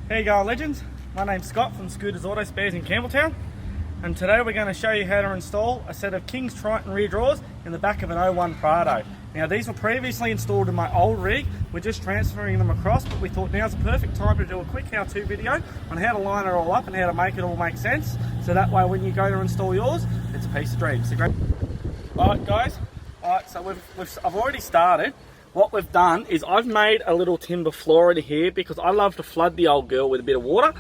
How you going, legends? My name's Scott from Scooters Auto Spares in Campbelltown, and today we're going to show you how to install a set of King's Triton rear drawers in the back of an 01 Prado. Now these were previously installed in my old rig, we're just transferring them across, but we thought now's the perfect time to do a quick how-to video on how to line it all up and how to make it all make sense, so that way when you go to install yours, it's a piece of dreams. So great. Alright guys, so I've already started. What we've done is I've made a little timber floor in here because I love to flood the old girl with a bit of water.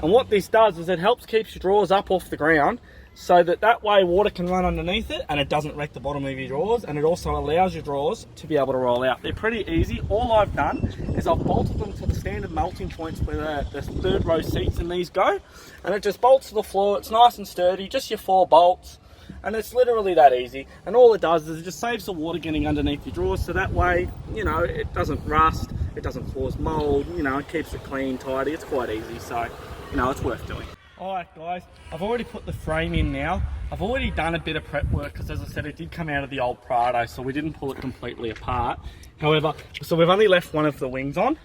And what this does is it helps keep your drawers up off the ground so that way water can run underneath it and it doesn't wreck the bottom of your drawers, and it also allows your drawers to be able to roll out. They're pretty easy. All I've done is I've bolted them to the standard melting points where the third row seats in these go, and it just bolts to the floor. It's nice and sturdy, just your 4 bolts. And it's literally that easy, and all it does is it just saves the water getting underneath your drawers, so that way, you know, it doesn't rust, it doesn't cause mold, you know, it keeps it clean, tidy. It's quite easy, so, you know, it's worth doing. Alright guys, I've already put the frame in now. I've already done a bit of prep work because, as I said, it did come out of the old Prado, so we didn't pull it completely apart. However, so we've only left one of the wings on,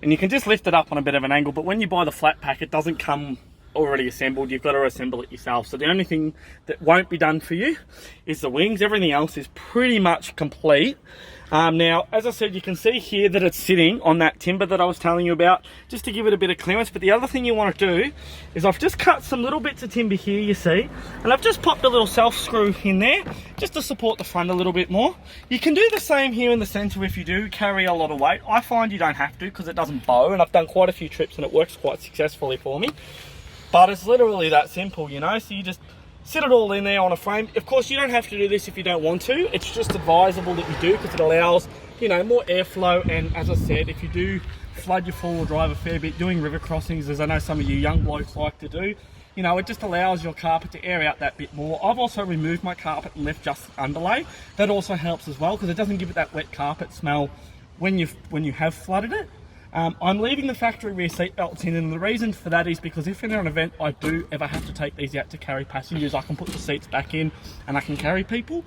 and you can just lift it up on a bit of an angle, but when you buy the flat pack, it doesn't come already assembled. You've got to assemble it yourself. So the only thing that won't be done for you is the wings. Everything else is pretty much complete. Now, as I said, you can see here that it's sitting on that timber that I was telling you about, just to give it a bit of clearance. But the other thing you want to do is I've just cut some little bits of timber here, you see, and I've just popped a little self screw in there just to support the front a little bit more. You can do the same here in the center if you do carry a lot of weight. I find you don't have to because it doesn't bow, and I've done quite a few trips and it works quite successfully for me. But it's literally that simple, you know, so you just sit it all in there on a frame. Of course, you don't have to do this if you don't want to. It's just advisable that you do because it allows, you know, more airflow. And as I said, if you do flood your four-wheel drive a fair bit, doing river crossings, as I know some of you young blokes like to do, you know, it just allows your carpet to air out that bit more. I've also removed my carpet and left just underlay. That also helps as well because it doesn't give it that wet carpet smell when you have flooded it. I'm leaving the factory rear seat belts in, and the reason for that is because if in an event I do ever have to take these out to carry passengers, I can put the seats back in and I can carry people.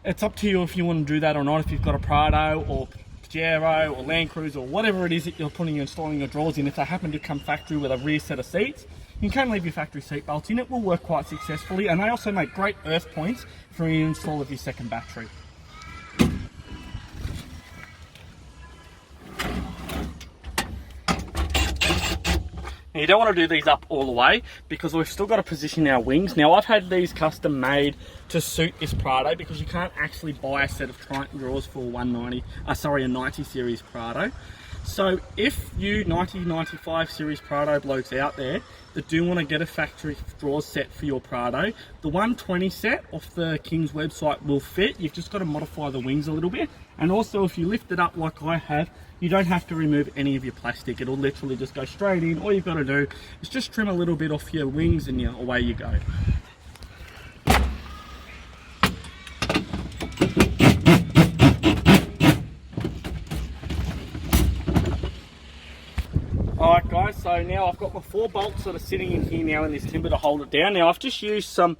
It's up to you if you want to do that or not. If you've got a Prado or Pajero or Land Cruiser or whatever it is that you're installing your drawers in, if they happen to come factory with a rear set of seats, you can leave your factory seat belts in. It will work quite successfully, and they also make great earth points for the install of your second battery. Now, you don't want to do these up all the way because we've still got to position our wings. Now, I've had these custom made to suit this Prado because you can't actually buy a set of Triton drawers for a 90 series Prado. So if you 95 series Prado blokes out there that do want to get a factory drawers set for your Prado, the 120 set off the King's website will fit. You've just got to modify the wings a little bit. And also, if you lift it up like I have, you don't have to remove any of your plastic. It'll literally just go straight in. All you've got to do is just trim a little bit off your wings and away you go. Alright guys, so now I've got my 4 bolts that are sitting in here now in this timber to hold it down. Now I've just used some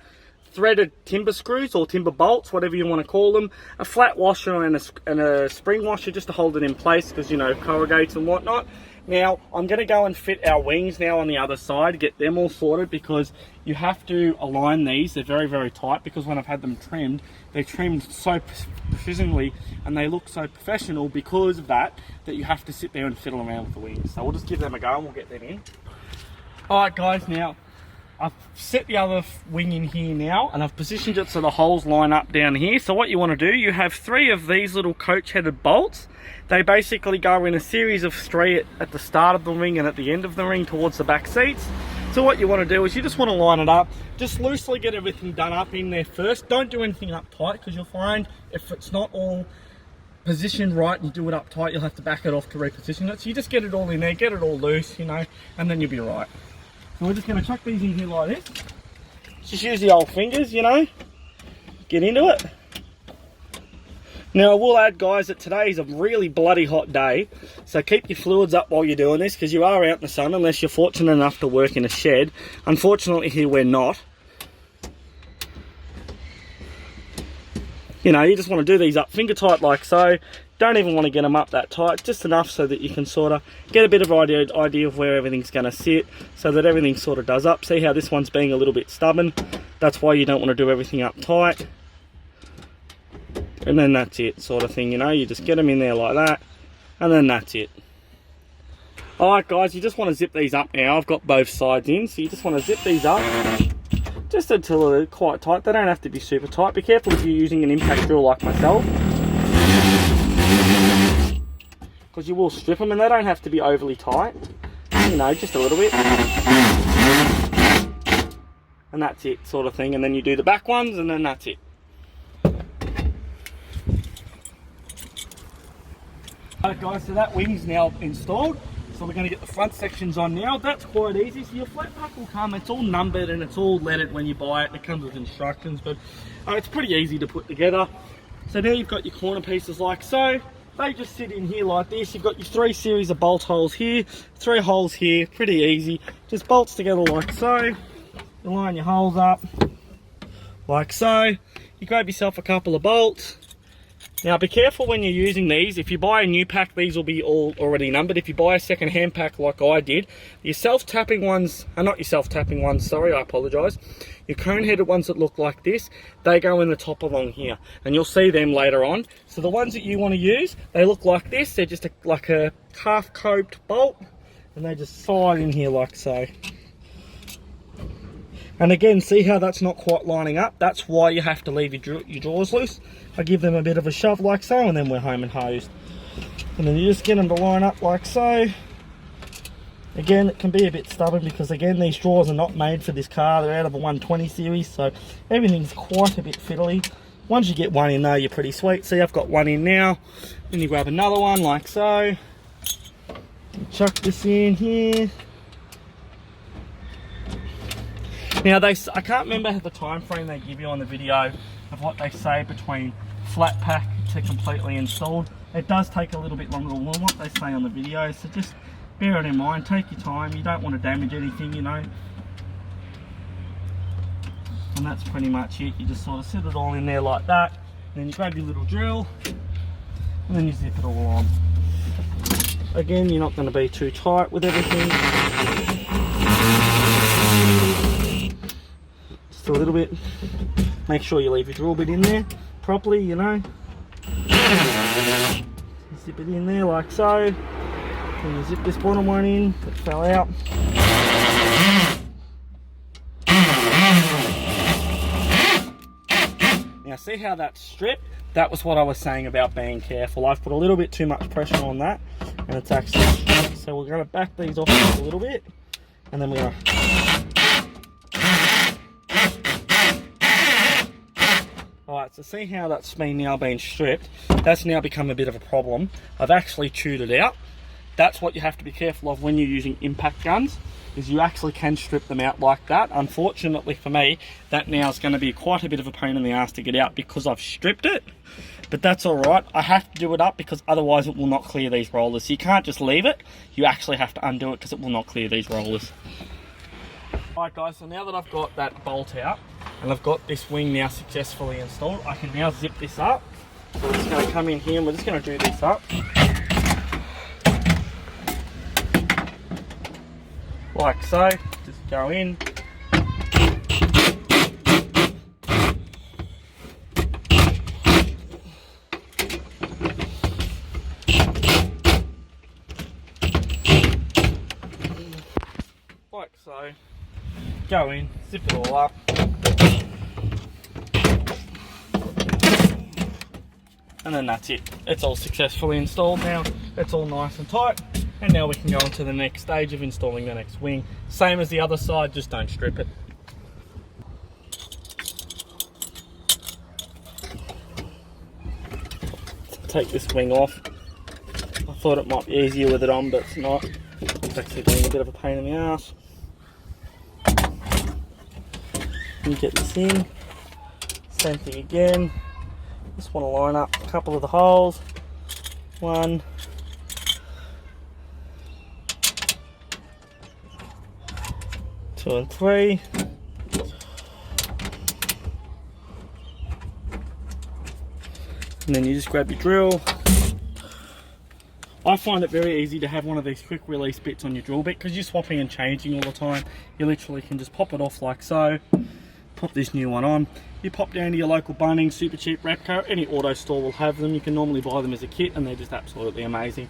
threaded timber screws or timber bolts, whatever you want to call them, a flat washer and a spring washer just to hold it in place because, you know, corrugates and whatnot. Now I'm going to go and fit our wings now on the other side, get them all sorted, because you have to align these. They're very, very tight because when I've had them trimmed, they're trimmed so precisionally and they look so professional because of that you have to sit there and fiddle around with the wings. So we'll just give them a go and we'll get them in. Alright guys, now I've set the other wing in here now, and I've positioned it so the holes line up down here. So what you want to do, you have 3 of these little coach-headed bolts. They basically go in a series of 3 at the start of the ring and at the end of the ring towards the back seats. So what you want to do is you just want to line it up, just loosely get everything done up in there first. Don't do anything up tight because you'll find if it's not all positioned right and you do it up tight, you'll have to back it off to reposition it. So you just get it all in there, get it all loose, you know, and then you'll be right. So we're just going to chuck these in here like this. Just use the old fingers, you know, get into it. Now I will add, guys, that today is a really bloody hot day, so keep your fluids up while you're doing this because you are out in the sun unless you're fortunate enough to work in a shed. Unfortunately here we're not. You know, you just want to do these up finger tight like so. Don't even want to get them up that tight, just enough so that you can sort of get a bit of idea of where everything's going to sit, so that everything sort of does up. See how this one's being a little bit stubborn? That's why you don't want to do everything up tight. And then that's it, sort of thing, you know. You just get them in there like that, and then that's it. Alright guys, you just want to zip these up now. I've got both sides in, so you just want to zip these up just until they're quite tight. They don't have to be super tight. Be careful if you're using an impact drill like myself, because you will strip them, and they don't have to be overly tight, you know, just a little bit. And that's it, sort of thing. And then you do the back ones, and then that's it. Alright guys, so that wing's now installed. So we're going to get the front sections on now. That's quite easy. So your flat pack will come, it's all numbered and it's all lettered when you buy it. It comes with instructions, but it's pretty easy to put together. So now you've got your corner pieces like so. They just sit in here like this. You've got your 3 series of bolt holes here, 3 holes here, pretty easy. Just bolts together like so. You line your holes up like so. You grab yourself a couple of bolts. Now be careful when you're using these. If you buy a new pack, these will be all already numbered. If you buy a second hand pack like I did, your self-tapping ones, not your self-tapping ones, sorry, I apologise. Your cone-headed ones that look like this, they go in the top along here, and you'll see them later on. So the ones that you want to use, they look like this. They're just like a half-coped bolt, and they just slide in here like so. And again, see how that's not quite lining up? That's why you have to leave your drawers loose. I give them a bit of a shove like so, and then we're home and hosed. And then you just get them to line up like so. Again, it can be a bit stubborn because again, these drawers are not made for this car. They're out of a 120 series, so everything's quite a bit fiddly. Once you get one in there, you're pretty sweet. See, I've got one in now. Then you grab another one like so. You chuck this in here. Now, I can't remember the time frame they give you on the video of what they say between flat pack to completely installed. It does take a little bit longer than what they say on the video, so just bear it in mind. Take your time. You don't want to damage anything, you know. And that's pretty much it. You just sort of sit it all in there like that. And then you grab your little drill, and then you zip it all on. Again, you're not going to be too tight with everything. A little bit. Make sure you leave your drill bit in there properly, you know. Zip it in there like so. Then you zip this bottom one in that fell out. Now see how that's stripped? That was what I was saying about being careful. I've put a little bit too much pressure on that, and it's actually stripped. So we're going to back these off a little bit, and then we're going to Alright, so see how that's now been stripped? That's now become a bit of a problem. I've actually chewed it out. That's what you have to be careful of when you're using impact guns, is you actually can strip them out like that. Unfortunately for me, that now is going to be quite a bit of a pain in the ass to get out because I've stripped it. But that's alright. I have to do it up because otherwise it will not clear these rollers. So you can't just leave it. You actually have to undo it because it will not clear these rollers. Alright guys, so now that I've got that bolt out, and I've got this wing now successfully installed, I can now zip this up. So we're just going to come in here and we're just going to do this up. Like so. Just go in. Like so. Go in, zip it all up. And then that's it. It's all successfully installed now. It's all nice and tight. And now we can go on to the next stage of installing the next wing. Same as the other side, just don't strip it. Take this wing off. I thought it might be easier with it on, but it's not. It's actually being a bit of a pain in the ass. You get this in. Same thing again. Just want to line up a couple of the holes. 1, 2 and 3. And then you just grab your drill. I find it very easy to have one of these quick release bits on your drill bit because you're swapping and changing all the time. You literally can just pop it off like so, pop this new one on. You pop down to your local Bunnings, Super Cheap, Repco, any auto store will have them. You can normally buy them as a kit and they're just absolutely amazing.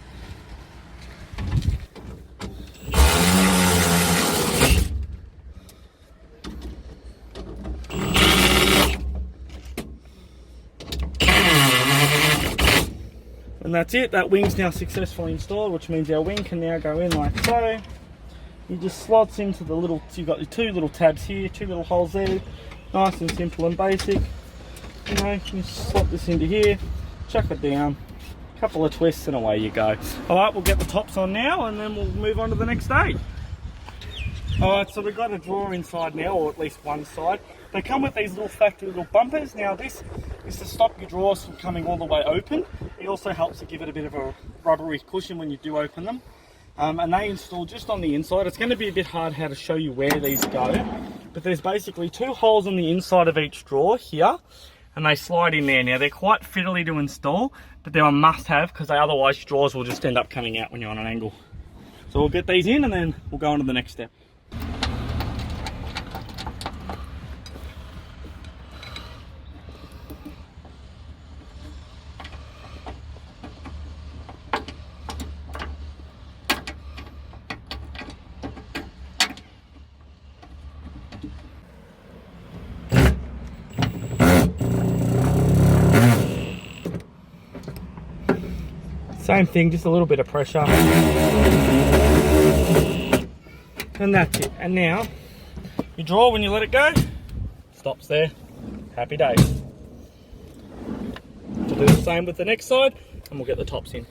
And that's it, that wing's now successfully installed, which means our wing can now go in like so. You just slots into the little, you've got your two little tabs here, two little holes there. Nice and simple and basic. You know, you can slot this into here, chuck it down, couple of twists and away you go. Alright, we'll get the tops on now and then we'll move on to the next stage. Alright, so we've got a drawer inside now, or at least one side. They come with these little factory little bumpers. Now this is to stop your drawers from coming all the way open. It also helps to give it a bit of a rubbery cushion when you do open them. And they install just on the inside. It's going to be a bit hard how to show you where these go, but there's basically two holes on the inside of each drawer here, and they slide in there. Now they're quite fiddly to install, but they're a must have because otherwise your drawers will just end up coming out when you're on an angle. So we'll get these in and then we'll go on to the next step. Same thing, just a little bit of pressure. And that's it. And now, your drawer, when you let it go, stops there. Happy days. To do the same with the next side, and we'll get the tops in.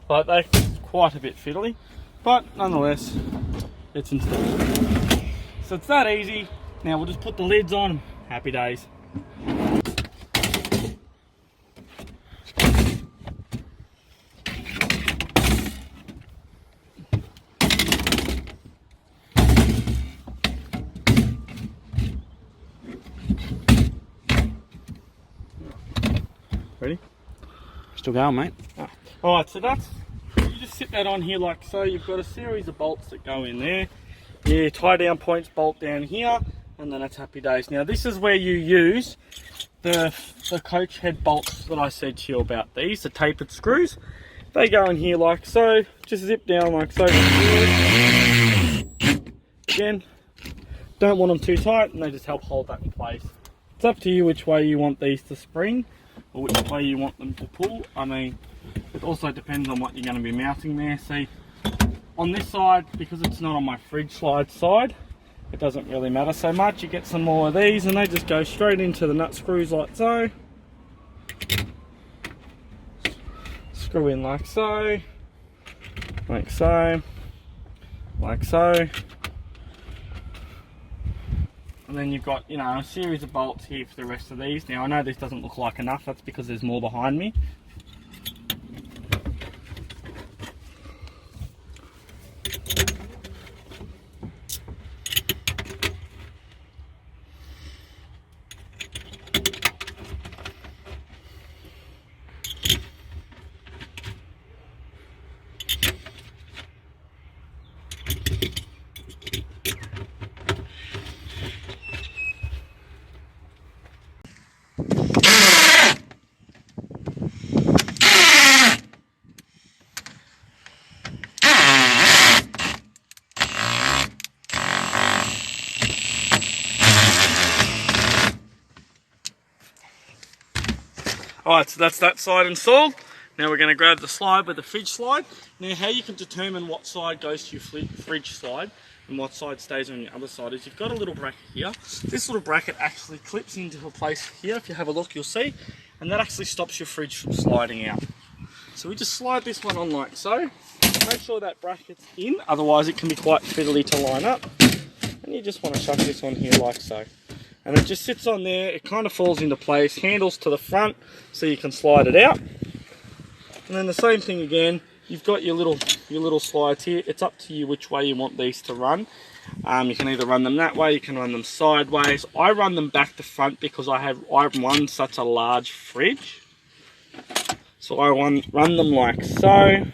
Like they're quite a bit fiddly, but nonetheless, it's installed. So it's that easy. Now we'll just put the lids on. Happy days. Ready? Still going, mate. Oh. Alright, so that's, you just sit that on here like so. You've got a series of bolts that go in there. Yeah, tie down points, bolt down here, and then it's happy days. Now this is where you use the coach head bolts that I said to you about. These, the tapered screws. They go in here like so, just zip down like so. Again, don't want them too tight, and they just help hold that in place. It's up to you which way you want these to spring, or which way you want them to pull. I mean, it also depends on what you're going to be mounting there. See, on this side, because it's not on my fridge slide side, it doesn't really matter so much. You get some more of these and they just go straight into the nut screws like so. Screw in like so, like so, like so. And then you've got, you know, a series of bolts here for the rest of these. Now I know this doesn't look like enough, that's because there's more behind me. Alright, so that's that side installed. Now we're going to grab the slide with the fridge slide. Now how you can determine what side goes to your fridge slide and what side stays on your other side is you've got a little bracket here. This little bracket actually clips into a place here. If you have a look, you'll see. And that actually stops your fridge from sliding out. So we just slide this one on like so. Make sure that bracket's in, otherwise it can be quite fiddly to line up. And you just want to chuck this on here like so. And it just sits on there, it kind of falls into place, handles to the front so you can slide it out. And then the same thing again, you've got your little slides here. It's up to you which way you want these to run. You can either run them that way, you can run them sideways. I run them back to front because I run such a large fridge. So I run them like so, and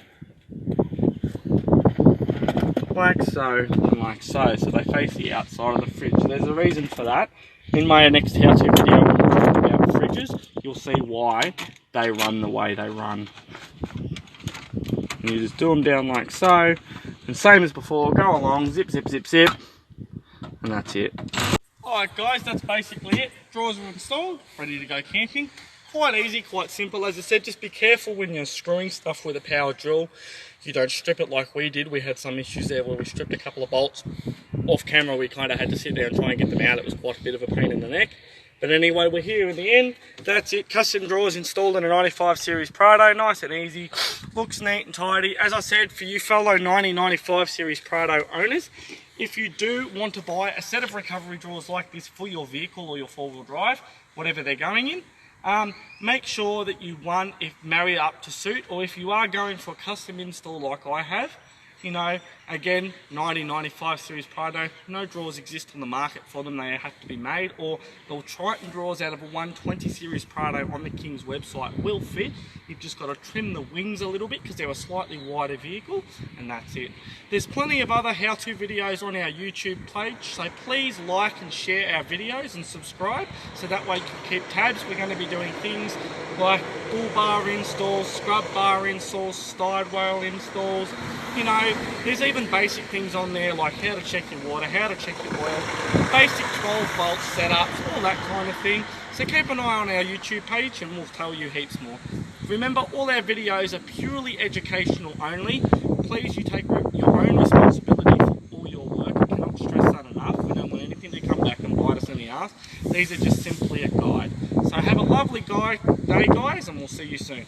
like so. So they face the outside of the fridge. There's a reason for that. In my next how-to video, when we talk about fridges, you'll see why they run the way they run. And you just do them down like so, and same as before, go along, zip, zip, zip, zip, and that's it. Alright guys, that's basically it. Drawers are installed, ready to go camping. Quite easy, quite simple. As I said, just be careful when you're screwing stuff with a power drill. You don't strip it like we did. We had some issues there where we stripped a couple of bolts. Off camera, we kind of had to sit there and try and get them out. It was quite a bit of a pain in the neck. But anyway, we're here in the end. That's it. Custom drawers installed in a 95 series Prado. Nice and easy. Looks neat and tidy. As I said, for you fellow 95 series Prado owners, if you do want to buy a set of recovery drawers like this for your vehicle or your four-wheel drive, whatever they're going in, make sure that you, marry it up to suit, or if you are going for a custom install like I have, you know, again, 95 series Prado, no drawers exist on the market for them, they have to be made, or the Triton drawers out of a 120 series Prado on the King's website will fit. You've just got to trim the wings a little bit because they're a slightly wider vehicle, and that's it. There's plenty of other how-to videos on our YouTube page, so please like and share our videos and subscribe, so that way you can keep tabs. We're going to be doing things like bull bar installs, scrub bar installs, side whale installs. You know, there's even basic things on there like how to check your water, how to check your oil, basic 12-volt setups, all that kind of thing. So keep an eye on our YouTube page and we'll tell you heaps more. Remember, all our videos are purely educational only. Please, you take your own responsibility for all your work. I cannot stress that enough. We don't want anything to come back and bite us in the ass. These are just simply a guide. So have a lovely day, guys, and we'll see you soon.